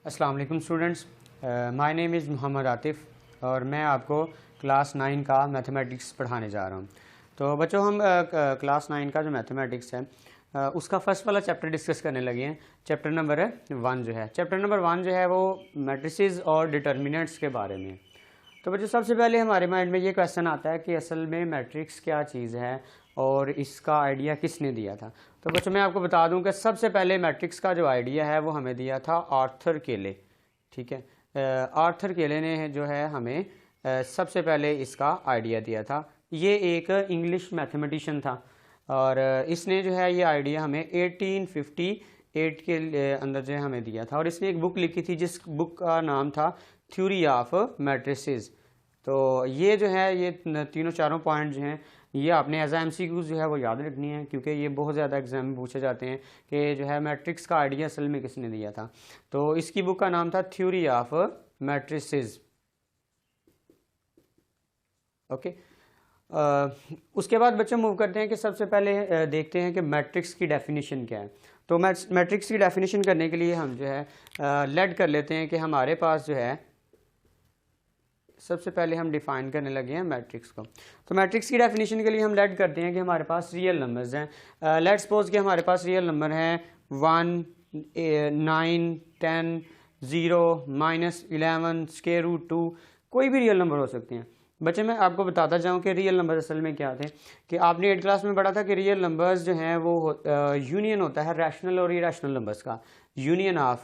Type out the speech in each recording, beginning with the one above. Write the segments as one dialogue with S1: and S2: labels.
S1: अस्सलाम वालेकुम students, my name is Mohammad Atif और मैं आपको क्लास 9 का मैथमेटिक्स पढ़ाने जा रहा हूँ। तो बच्चों हम क्लास 9 का जो मैथमेटिक्स है उसका फर्स्ट वाला चैप्टर डिस्कस करने लगे हैं। चैप्टर नंबर 1 जो है, चैप्टर नंबर 1 जो है वो मैट्रिसेस और डिटर्मिनेंट्स के बारे में। तो बच्चों सबसे पहले हमारे माइंड में ये क्वेश्चन आता है कि असल में मैट्रिक्स क्या चीज़ है और इसका आइडिया किसने दिया था। तो बच्चों मैं आपको बता दूं कि सबसे पहले मैट्रिक्स का जो आइडिया है वो हमें दिया था आर्थर केले। ठीक है, आर्थर केले ने जो है हमें सबसे पहले इसका आइडिया दिया था। ये एक इंग्लिश मैथमेटिशियन था और इसने जो है ये आइडिया हमें 1858 के अंदर जो है हमें दिया था और इसने एक बुक लिखी थी जिस बुक का नाम था थ्योरी ऑफ मैट्रिसेस। तो ये जो है ये तीनों चारों पॉइंट जो हैं ये आपने एज एमसीक्यूज जो है वो याद रखनी है, क्योंकि ये बहुत ज़्यादा एग्जाम में पूछे जाते हैं कि जो है मैट्रिक्स का आइडिया असल में किसने दिया था। तो इसकी बुक का नाम था थ्योरी ऑफ मैट्रिसेस। ओके, उसके बाद बच्चे मूव करते हैं कि सबसे पहले देखते हैं कि मैट्रिक्स की डेफिनेशन क्या है। तो मैट्रिक्स की डेफिनेशन करने के लिए हम जो है लेट कर लेते हैं कि हमारे पास जो है सबसे पहले हम डिफाइन करने लगे हैं मैट्रिक्स को। तो मैट्रिक्स की डेफिनेशन के लिए हम लेट करते हैं कि हमारे पास रियल नंबर्स हैं। लेट सपोज कि हमारे पास रियल नंबर हैं 1, 9, 10, 0, -11, स्क्वायर रूट 2, कोई भी रियल नंबर हो सकते हैं। बच्चे मैं आपको बताता जाऊं कि रियल नंबर असल में क्या थे। कि आपने 8th क्लास में पढ़ा था कि रियल नंबर्स जो हैं वो यूनियन होता है रैशनल और इरेशनल नंबर्स का, union of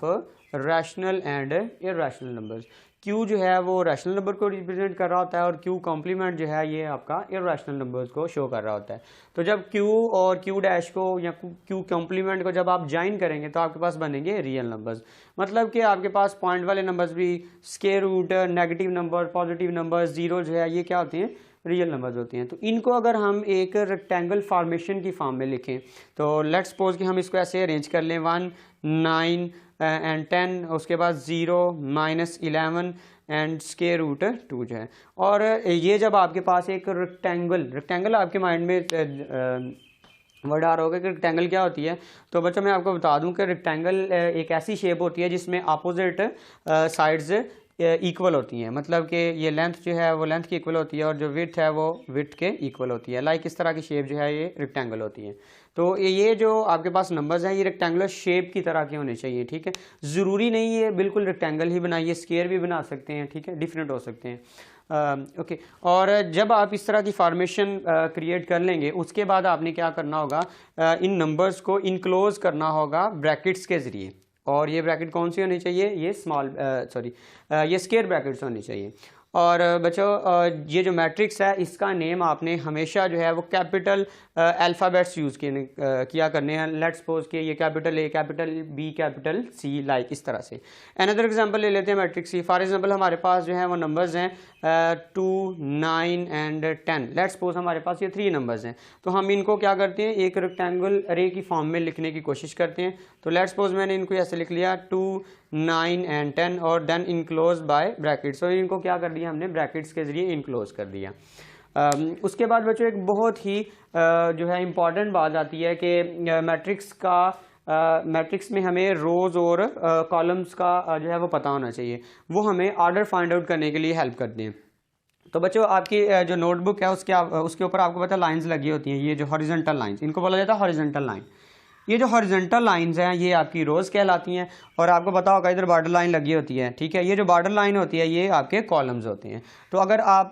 S1: rational and irrational numbers. Q जो है वो रैशनल नंबर को रिप्रेजेंट कर रहा होता है और क्यू कॉम्प्लीमेंट जो है ये आपका इरेशनल नंबर्स को शो कर रहा होता है। तो जब क्यू और क्यू डैश को या क्यू कॉम्प्लीमेंट को जब आप ज्वाइन करेंगे तो आपके पास बनेंगे रियल नंबर्स। मतलब कि आपके पास पॉइंट वाले नंबर्स भी, square root, negative number, positive number, zero जो है ये क्या होते हैं, रियल नंबर्स होते हैं। तो इनको अगर हम एक रेक्टेंगल फॉर्मेशन की फॉर्म में लिखें तो लेट्स सपोज कि हम इसको ऐसे अरेंज कर लें 1, 9 एंड 10, उसके बाद 0, -11 एंड स्क्वायर रूट 2 जो है। और ये जब आपके पास एक रेक्टेंगल आपके माइंड में वर्ड आ रहा होगा कि रेक्टेंगल क्या होती है। तो बच्चों मैं आपको बता दूं कि रेक्टेंगल एक ऐसी शेप होती है जिसमें अपोजिट साइड्स इक्वल होती हैं। मतलब कि ये लेंथ जो है वो लेंथ की इक्वल होती है और जो विड्थ है वो विड्थ के इक्वल होती है। लाइक इस तरह की शेप जो है ये रेक्टेंगल होती है। तो ये जो आपके पास नंबर्स हैं ये रेक्टेंगुलर शेप की तरह के होने चाहिए। ठीक है, ज़रूरी नहीं है बिल्कुल रेक्टेंगल ही बनाइए, स्क्वायर भी बना सकते हैं। ठीक है, डिफरेंट हो सकते हैं। ओके, और जब आप इस तरह की फॉर्मेशन क्रिएट कर लेंगे उसके बाद आपने क्या करना होगा, इन नंबर्स को इनक्लोज करना होगा ब्रैकेट्स के ज़रिए। और ये ब्रैकेट कौन सी होनी चाहिए, ये ये स्क्वायर ब्रैकेट्स होनी चाहिए। और बच्चों ये जो मैट्रिक्स है इसका नेम आपने हमेशा जो है वो कैपिटल अल्फ़ाबेट्स यूज़ किया करने हैं। लेट्स सपोज कि ये capital A, capital B, capital C, like इस तरह से। अनदर एग्जांपल ले लेते हैं मैट्रिक्स की। फॉर एग्जांपल हमारे पास जो है वो नंबर्स हैं 2, 9 एंड 10। लेट्स सपोज हमारे पास ये 3 नंबर्स हैं। तो हम इनको क्या करते हैं, एक रेक्टेंगल अरे की फॉर्म में लिखने की कोशिश करते हैं। तो लेट्स सपोज मैंने इनको ऐसे लिख लिया 2, 9 एंड 10 और देन इनक्लोज बाय ब्रैकेट्स। तो इनको क्या कर दिया हमने, ब्रैकेट्स के जरिए इनक्लोज कर दिया। उसके बाद बच्चों एक बहुत ही जो है इम्पॉर्टेंट बात आती है कि मैट्रिक्स में हमें रोज़ और कॉलम्स का जो है वो पता होना चाहिए। वो हमें ऑर्डर फाइंड आउट करने के लिए हेल्प करते हैं। तो बच्चों आपकी जो नोटबुक है उसके ऊपर आपको पता लाइंस लगी होती हैं, ये जो हॉरिजॉन्टल लाइंस, इनको बोला जाता है हॉरिजॉन्टल लाइन। ये जो हॉरिजॉन्टल लाइंस हैं ये आपकी रोज़ कहलाती हैं। और आपको पता होगा इधर बॉर्डर लाइन लगी होती है। ठीक है, ये जो बॉर्डर लाइन होती है ये आपके कॉलम्स होते हैं। तो अगर आप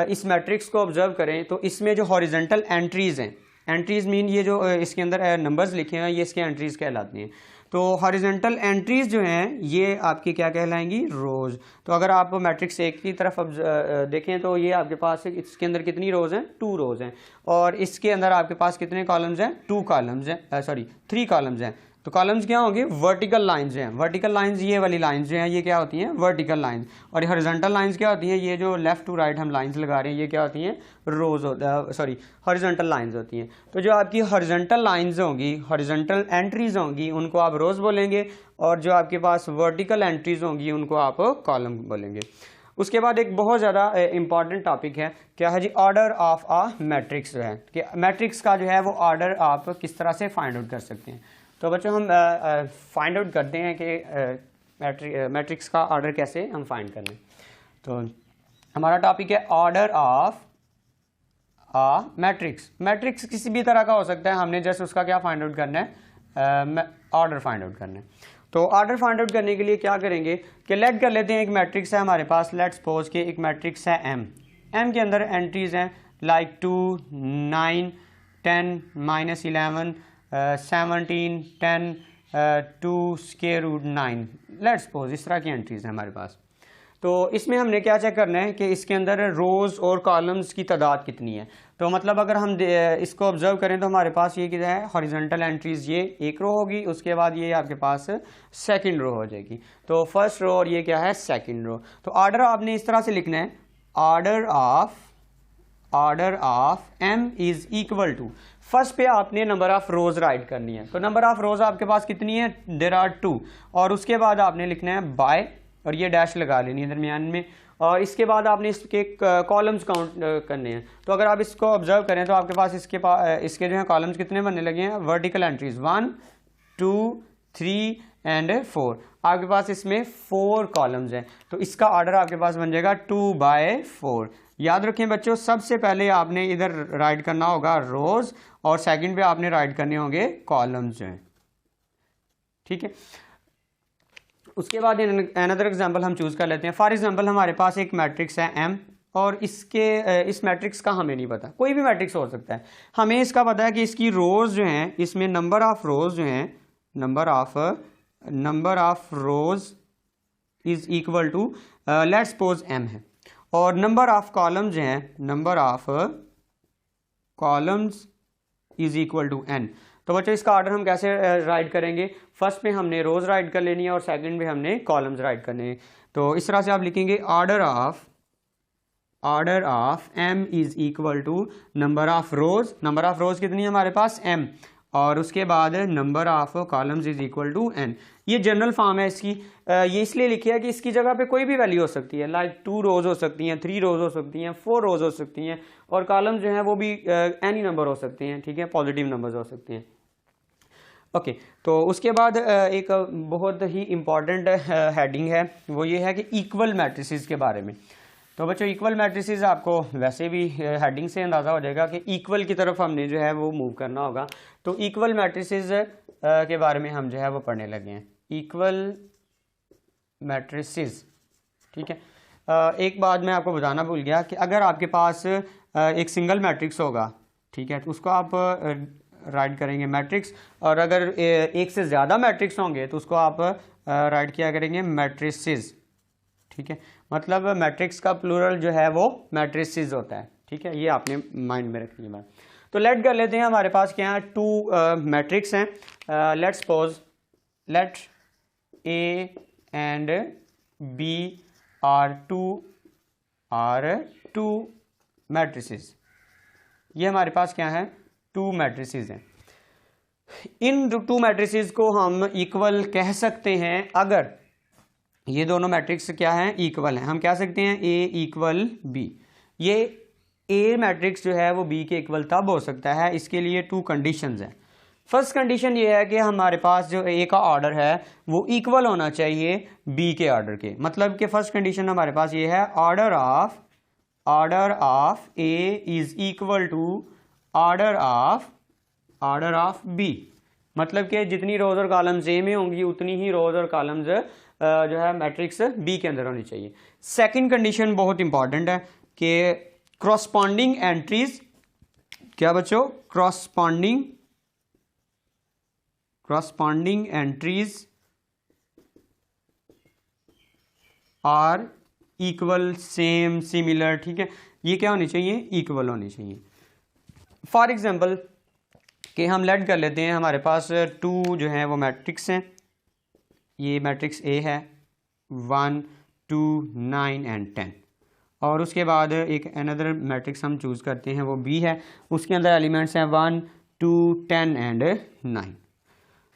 S1: इस मैट्रिक्स को ऑब्जर्व करें तो इसमें जो हॉरिजॉन्टल एंट्रीज हैं, एंट्रीज मीन ये जो इसके अंदर नंबर्स लिखे हैं ये इसके एंट्रीज कहलाती हैं। तो हॉरिजॉन्टल एंट्रीज जो हैं ये आपकी क्या कहलाएंगी, रोज़। तो अगर आप मैट्रिक्स एक की तरफ देखें तो ये आपके पास इसके अंदर कितनी रोज़ हैं, 2 रोज़ हैं। और इसके अंदर आपके पास कितने कॉलम्स हैं, 2 कॉलम्स हैं, 3 कॉलम्स हैं। तो कॉलम्स क्या होंगे, वर्टिकल लाइंस हैं। वर्टिकल लाइंस ये वाली लाइंस जो हैं ये क्या होती हैं, वर्टिकल लाइंस। और हॉरिजॉन्टल लाइंस क्या होती हैं, ये जो लेफ्ट टू राइट हम लाइंस लगा रहे हैं ये क्या होती हैं, हॉरिजॉन्टल लाइंस होती हैं। तो जो आपकी हॉरिजॉन्टल लाइंस होंगी, हॉरिजॉन्टल एंट्रीज होंगी उनको आप रोज बोलेंगे और जो आपके पास वर्टिकल एंट्रीज होंगी उनको आप कॉलम बोलेंगे। उसके बाद एक बहुत ज़्यादा इंपॉर्टेंट टॉपिक है, क्या है जी, ऑर्डर ऑफ अ मैट्रिक्स जो है कि मैट्रिक्स का जो है वो ऑर्डर आप किस तरह से फाइंड आउट कर सकते हैं। तो बच्चों हम फाइंड आउट करते हैं कि मैट्रिक्स का ऑर्डर कैसे हम फाइंड करें। तो हमारा टॉपिक है ऑर्डर ऑफ मैट्रिक्स। मैट्रिक्स किसी भी तरह का हो सकता है, हमने जस्ट उसका क्या फाइंड आउट करना है, ऑर्डर फाइंड आउट करना है। तो ऑर्डर फाइंड आउट करने के लिए क्या करेंगे कि लेट कर लेते हैं एक मैट्रिक्स है हमारे पास, लेट सपोज के एक मैट्रिक्स है एम। एम के अंदर एंट्रीज हैं like 2, 9, 10, -11, 17, 10, 2 square root 9, let suppose इस तरह की एंट्रीज हैं हमारे पास। तो इसमें हमने क्या चेक करना है कि इसके अंदर रोज़ और कॉलम्स की तादाद कितनी है। तो मतलब अगर हम इसको ऑब्जर्व करें तो हमारे पास ये क्या है, हॉरिजॉन्टल एंट्रीज ये एक रो होगी, उसके बाद ये आपके पास सेकंड रो हो जाएगी। तो फर्स्ट रो और ये क्या है, सेकंड रो। तो ऑर्डर आपने इस तरह से लिखना है, order of M is equal to, first पे आपने नंबर ऑफ रोज राइट करनी है। तो नंबर ऑफ रोज आपके पास कितनी है, देयर आर 2, और उसके बाद आपने लिखना है बाय, और ये डैश लगा लेनी है दरमियान में, और इसके बाद आपने इसके कॉलम्स काउंट करने हैं। तो अगर आप इसको ऑब्जर्व करें तो आपके पास इसके जो है कॉलम्स कितने बनने लगे हैं, वर्टिकल एंट्रीज 1, 2, 3 एंड 4। आपके पास इसमें 4 कॉलम्स हैं, तो इसका ऑर्डर आपके पास बन जाएगा 2/4। याद रखें बच्चों, सबसे पहले आपने इधर राइट करना होगा रोज, और सेकंड पे आपने राइट करने होंगे कॉलम्स जो हैं, ठीक है। उसके बाद अनदर एग्जांपल हम चूज कर लेते हैं। फॉर एग्जांपल हमारे पास एक मैट्रिक्स है एम, और इस मैट्रिक्स का हमें नहीं पता, कोई भी मैट्रिक्स हो सकता है। हमें इसका पता है कि इसकी रोज जो हैं, इसमें नंबर ऑफ रोज जो हैं, number of rows is equal to let's suppose M है, और नंबर ऑफ कॉलम्स जो हैं, number of columns is equal to N. तो बच्चों इसका ऑर्डर हम कैसे राइट करेंगे, फर्स्ट पे हमने रोज राइट कर लेनी है और सेकंड पे हमने कॉलम्स राइट करने हैं। तो इस तरह से आप लिखेंगे order of M is equal to number of rows कितनी है हमारे पास, एम, और उसके बाद number of columns is equal to N. ये जनरल फॉर्म है इसकी, ये इसलिए लिखी है कि इसकी जगह पे कोई भी वैल्यू हो सकती है, लाइक 2 रोज हो सकती हैं, 3 रोज हो सकती हैं, 4 रोज हो सकती हैं, और कॉलम जो है वो भी एनी नंबर हो सकते हैं, ठीक है, पॉजिटिव नंबर्स हो सकते हैं। ओके, तो उसके बाद एक बहुत ही इम्पॉर्टेंट हेडिंग है, वो ये है कि इक्वल मैट्रिसेस के बारे में। तो बच्चों इक्वल मैट्रिसेस आपको वैसे भी हेडिंग से अंदाज़ा हो जाएगा कि इक्वल की तरफ हमने जो है वो मूव करना होगा। तो इक्वल मैट्रिसेस के बारे में हम जो है वो पढ़ने लगे हैं, इक्वल मैट्रिसेस, ठीक है। एक बात मैं आपको बताना भूल गया कि अगर आपके पास एक सिंगल मैट्रिक्स होगा, ठीक है, तो उसको आप राइट करेंगे मैट्रिक्स, और अगर एक से ज़्यादा मैट्रिक्स होंगे तो उसको आप राइट किया करेंगे मैट्रिसेस, ठीक है। मतलब मैट्रिक्स का प्लूरल जो है वो मैट्रिसेस होता है, ठीक है, ये आपने माइंड में रखनी है बात। तो लेट कर लेते हैं, हमारे पास क्या है, 2 मैट्रिक्स हैं। Let suppose let A and B are two matrices. ये हमारे पास क्या है, 2 मैट्रिसेस हैं। इन 2 मैट्रिसेस को हम इक्वल कह सकते हैं अगर ये दोनों मैट्रिक्स क्या हैं, इक्वल हैं। हम कह सकते हैं ए इक्वल बी। ये ए मैट्रिक्स जो है वो बी के इक्वल तब हो सकता है, इसके लिए 2 कंडीशंस हैं। फर्स्ट कंडीशन ये है कि हमारे पास जो ए का ऑर्डर है वो इक्वल होना चाहिए बी के ऑर्डर के। मतलब कि फर्स्ट कंडीशन हमारे पास ये है, order of A is equal to order of B. मतलब कि जितनी रोज और कॉलम्स ए में होंगी उतनी ही रोज और कॉलम्स जो है मैट्रिक्स बी के अंदर होनी चाहिए। सेकंड कंडीशन बहुत इंपॉर्टेंट है कि क्रॉसपॉन्डिंग एंट्रीज, क्या बच्चों, corresponding entries are equal, same, similar, ठीक है, ये क्या होनी चाहिए, इक्वल होनी चाहिए। फॉर एग्जाम्पल कि हम लेट कर लेते हैं, हमारे पास 2 जो है वो मैट्रिक्स हैं। ये मैट्रिक्स ए है 1, 2, 9 एंड 10, और उसके बाद एक अनदर मैट्रिक्स हम चूज़ करते हैं वो बी है, उसके अंदर एलिमेंट्स हैं 1, 2, 10 एंड 9।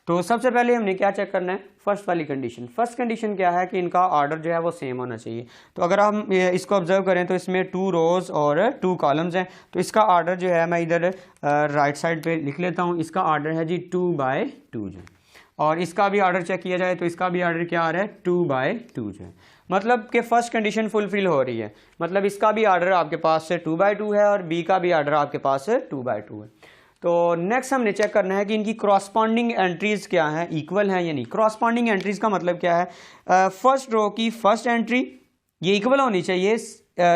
S1: तो सबसे पहले हमने क्या चेक करना है, फर्स्ट वाली कंडीशन। फर्स्ट कंडीशन क्या है कि इनका ऑर्डर जो है वो सेम होना चाहिए। तो अगर हम इसको ऑब्जर्व करें तो इसमें 2 रोज और 2 कॉलम्स हैं, तो इसका ऑर्डर जो है मैं इधर राइट साइड पे लिख लेता हूँ, इसका ऑर्डर है जी 2/2 जो। और इसका भी ऑर्डर चेक किया जाए तो इसका भी ऑर्डर क्या आ रहा है 2/2 जो है, मतलब कि फर्स्ट कंडीशन फुलफिल हो रही है, मतलब इसका भी ऑर्डर आपके पास से 2/2 है और बी का भी ऑर्डर आपके पास से 2/2 है। तो नेक्स्ट हमने चेक करना है कि इनकी क्रॉसपॉन्डिंग एंट्रीज क्या है, इक्वल है या नहीं। क्रॉसपॉन्डिंग एंट्रीज का मतलब क्या है, फर्स्ट रो की फर्स्ट एंट्री ये इक्वल होनी चाहिए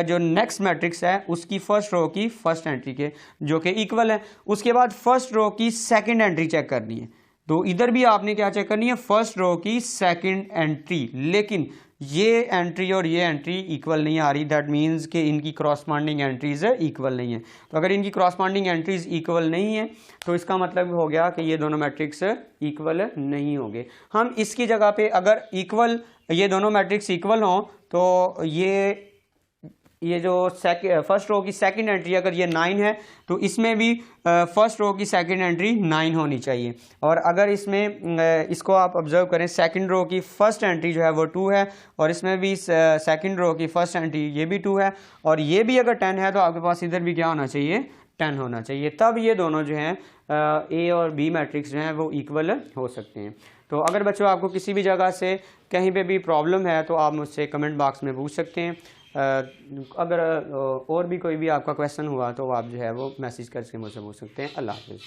S1: जो नेक्स्ट मैट्रिक्स है उसकी फर्स्ट रो की फर्स्ट एंट्री के, जो कि इक्वल है। उसके बाद फर्स्ट रो की सेकंड एंट्री चेक करनी है, तो इधर भी आपने क्या चेक करनी है, फर्स्ट रो की सेकंड एंट्री, लेकिन ये एंट्री और ये एंट्री इक्वल नहीं आ रही, दैट मीन्स कि इनकी क्रॉसपॉन्डिंग एंट्रीज इक्वल नहीं है। तो अगर इनकी क्रॉसपॉन्डिंग एंट्रीज इक्वल नहीं है तो इसका मतलब हो गया कि ये दोनों मैट्रिक्स इक्वल नहीं होंगे। हम इसकी जगह पे अगर इक्वल, ये दोनों मैट्रिक्स इक्वल हों तो ये जो फर्स्ट रो की सेकंड एंट्री अगर ये 9 है तो इसमें भी फर्स्ट रो की सेकंड एंट्री 9 होनी चाहिए। और अगर इसमें इसको आप ऑब्जर्व करें, सेकंड रो की फर्स्ट एंट्री जो है वो 2 है और इसमें भी सेकंड रो की फर्स्ट एंट्री ये भी 2 है और ये भी अगर 10 है तो आपके पास इधर भी क्या होना चाहिए, 10 होना चाहिए। तब ये दोनों जो हैं ए और बी मैट्रिक्स जो हैं वो इक्वल हो सकते हैं। तो अगर बच्चों आपको किसी भी जगह से कहीं पे भी प्रॉब्लम है तो आप मुझसे कमेंट बॉक्स में पूछ सकते हैं। अगर और भी कोई भी आपका क्वेश्चन हुआ तो आप जो है वो मैसेज करके मुझसे पूछ सकते हैं। अल्लाह हाफ़िज़।